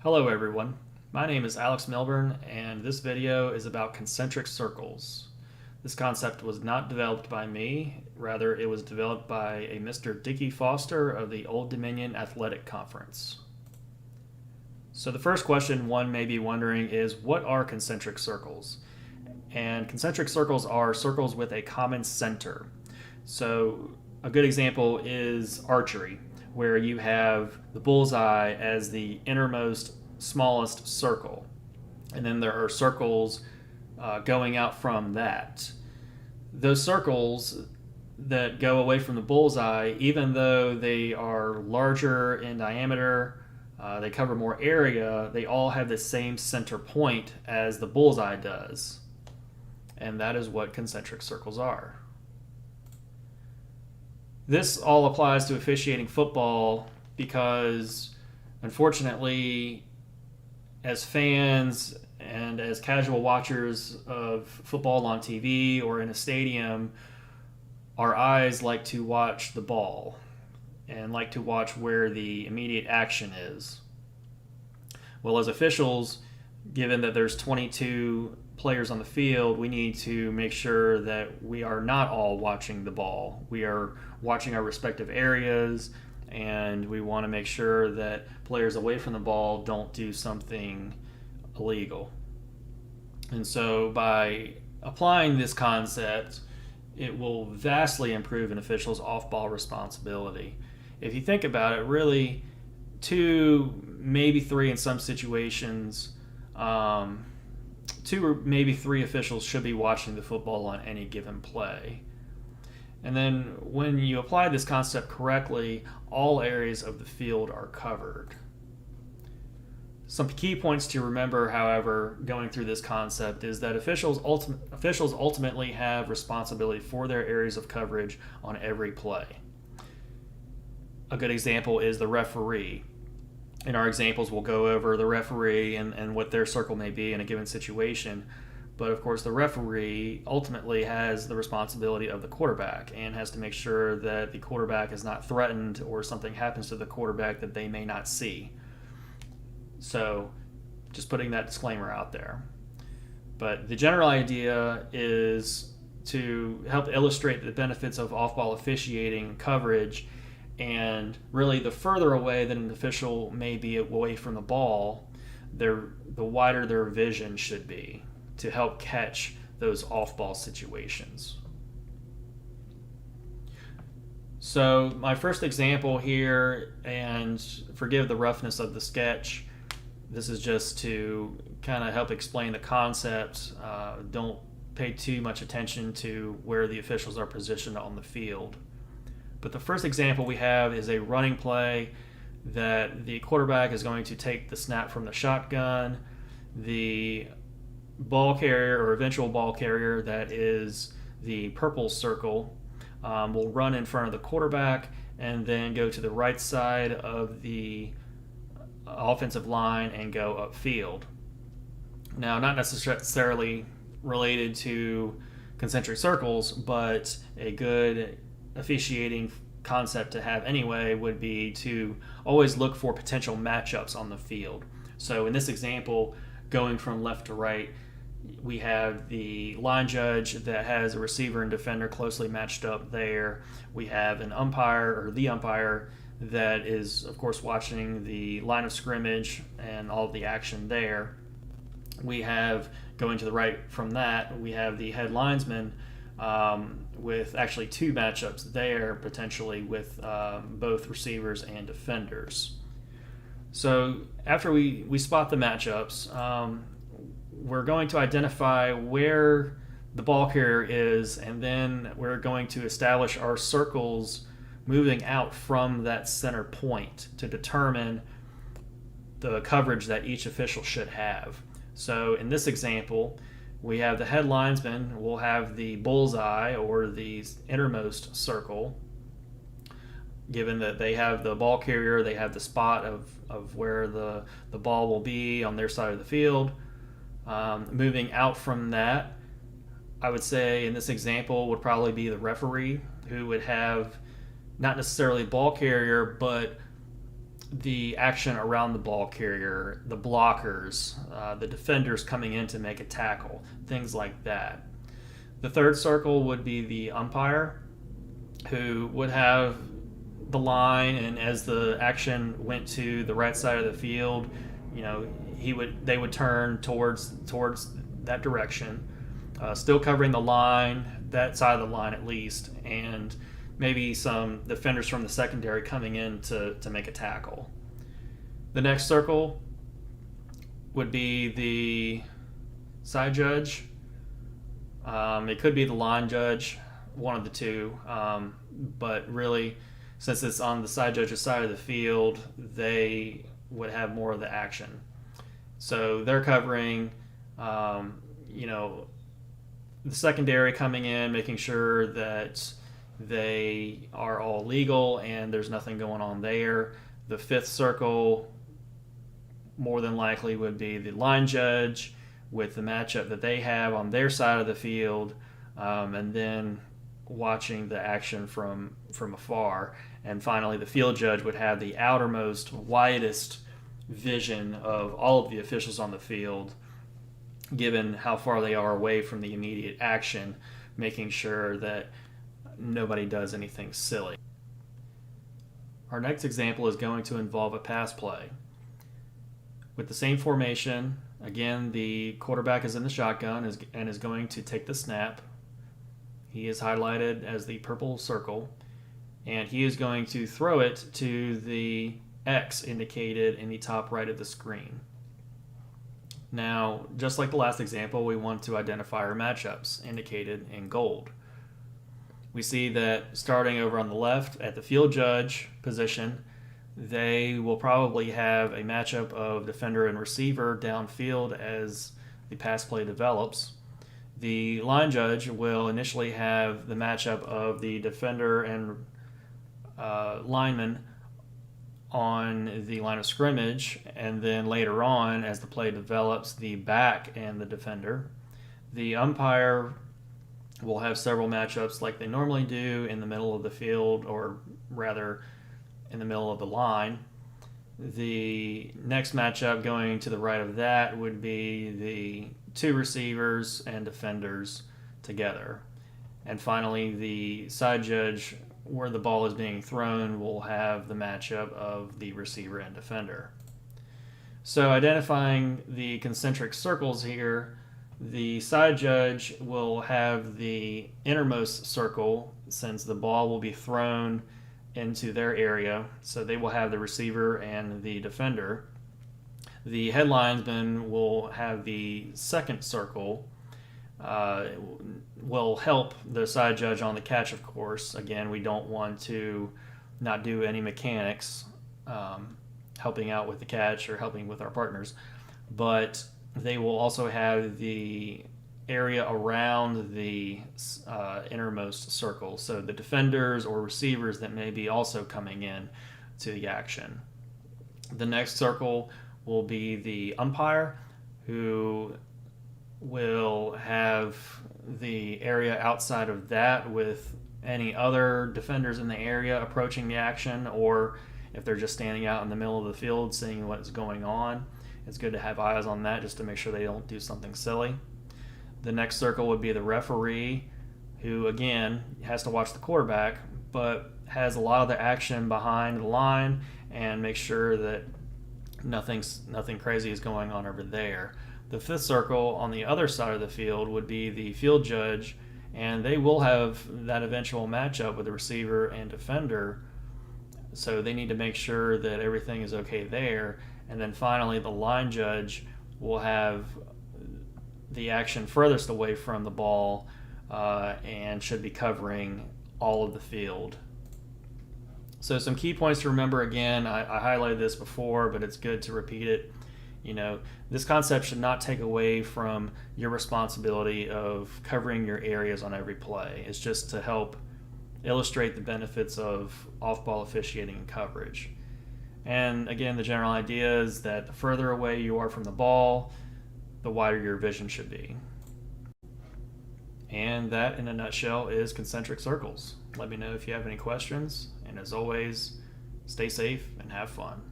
Hello everyone, my name is Alex Milburn and this video is about concentric circles. This concept was not developed by me, rather it was developed by a Mr. Dickie Foster of the Old Dominion Athletic Conference. So the first question one may be wondering is, what are concentric circles? And concentric circles are circles with a common center. So a good example is archery, where you have the bullseye as the innermost, smallest circle. And then there are circles going out from that. Those circles that go away from the bullseye, even though they are larger in diameter, they cover more area, they all have the same center point as the bullseye does. And that is what concentric circles are. This all applies to officiating football because, unfortunately, as fans and as casual watchers of football on TV or in a stadium, our eyes like to watch the ball and like to watch where the immediate action is. Well, as officials, given that there's 22 players on the field, we need to make sure that we are not all watching the ball. We are watching our respective areas, and we want to make sure that players away from the ball don't do something illegal. And so by applying this concept, it will vastly improve an official's off-ball responsibility. If you think about it, really, 2, maybe 3 in some situations, 2 or maybe 3 officials should be watching the football on any given play. And then when you apply this concept correctly, all areas of the field are covered. Some key points to remember, however, going through this concept is that officials ultimately have responsibility for their areas of coverage on every play. A good example is the referee. In our examples, we'll go over the referee and what their circle may be in a given situation. But of course, the referee ultimately has the responsibility of the quarterback and has to make sure that the quarterback is not threatened or something happens to the quarterback that they may not see. So just putting that disclaimer out there. But the general idea is to help illustrate the benefits of off-ball officiating coverage. And really, the further away that an official may be away from the ball, the wider their vision should be to help catch those off-ball situations. So my first example here, and forgive the roughness of the sketch, this is just to kind of help explain the concept. Don't pay too much attention to where the officials are positioned on the field. But the first example we have is a running play that the quarterback is going to take the snap from the shotgun. The ball carrier or eventual ball carrier, that is the purple circle, will run in front of the quarterback and then go to the right side of the offensive line and go upfield. Now, not necessarily related to concentric circles, but a good officiating concept to have anyway would be to always look for potential matchups on the field. So in this example, going from left to right, we have the line judge that has a receiver and defender closely matched up there. We have an umpire, or the umpire, that is of course watching the line of scrimmage and all of the action there. We have, going to the right from that, we have the head linesman with actually 2 matchups there, potentially with both receivers and defenders. So after we spot the matchups, we're going to identify where the ball carrier is, and then we're going to establish our circles moving out from that center point to determine the coverage that each official should have. So in this example, we have the head linesman will have the bullseye, or the innermost circle, given that they have the ball carrier, they have the spot of where the ball will be on their side of the field. Moving out from that, I would say in this example would probably be the referee, who would have not necessarily ball carrier, but the action around the ball carrier, the blockers, the defenders coming in to make a tackle, things like that. The third circle would be the umpire, who would have the line, and as the action went to the right side of the field, they would turn towards that direction, still covering the line, that side of the line at least, and maybe some defenders from the secondary coming in to make a tackle. The next circle would be the side judge. It could be the line judge, one of the two, but really, since it's on the side judge's side of the field, they would have more of the action. So they're covering, the secondary coming in, making sure that they are all legal and there's nothing going on there. The fifth circle, more than likely, would be the line judge with the matchup that they have on their side of the field, and then watching the action from afar. And finally, the field judge would have the outermost, widest vision of all of the officials on the field, given how far they are away from the immediate action, making sure that nobody does anything silly. Our next example is going to involve a pass play. With the same formation, again, the quarterback is in the shotgun and is going to take the snap. He is highlighted as the purple circle, and he is going to throw it to the X indicated in the top right of the screen. Now, just like the last example, we want to identify our matchups indicated in gold. We see that starting over on the left at the field judge position, they will probably have a matchup of defender and receiver downfield as the pass play develops. The line judge will initially have the matchup of the defender and lineman on the line of scrimmage, and then later on, as the play develops, the back and the defender. The umpire will have several matchups like they normally do in the middle of the field, or rather in the middle of the line. The next matchup going to the right of that would be the two receivers and defenders together. And finally, the side judge, where the ball is being thrown, will have the matchup of the receiver and defender. So identifying the concentric circles here, the side judge will have the innermost circle, since the ball will be thrown into their area, so they will have the receiver and the defender. The head linesman will have the second circle, will help the side judge on the catch, of course. Again, we don't want to not do any mechanics, helping out with the catch or helping with our partners, but they will also have the area around the innermost circle, so the defenders or receivers that may be also coming in to the action. The next circle will be the umpire, who will have the area outside of that with any other defenders in the area approaching the action, or if they're just standing out in the middle of the field seeing what's going on. It's good to have eyes on that just to make sure they don't do something silly. The next circle would be the referee, who again has to watch the quarterback, but has a lot of the action behind the line and make sure that nothing crazy is going on over there. The fifth circle on the other side of the field would be the field judge, and they will have that eventual matchup with the receiver and defender, so they need to make sure that everything is okay there. And then finally, the line judge will have the action furthest away from the ball, and should be covering all of the field. So some key points to remember. Again, I highlighted this before, but it's good to repeat it. This concept should not take away from your responsibility of covering your areas on every play. It's just to help illustrate the benefits of off-ball officiating and coverage. And again, the general idea is that the further away you are from the ball, the wider your vision should be. And that, in a nutshell, is concentric circles. Let me know if you have any questions. And as always, stay safe and have fun.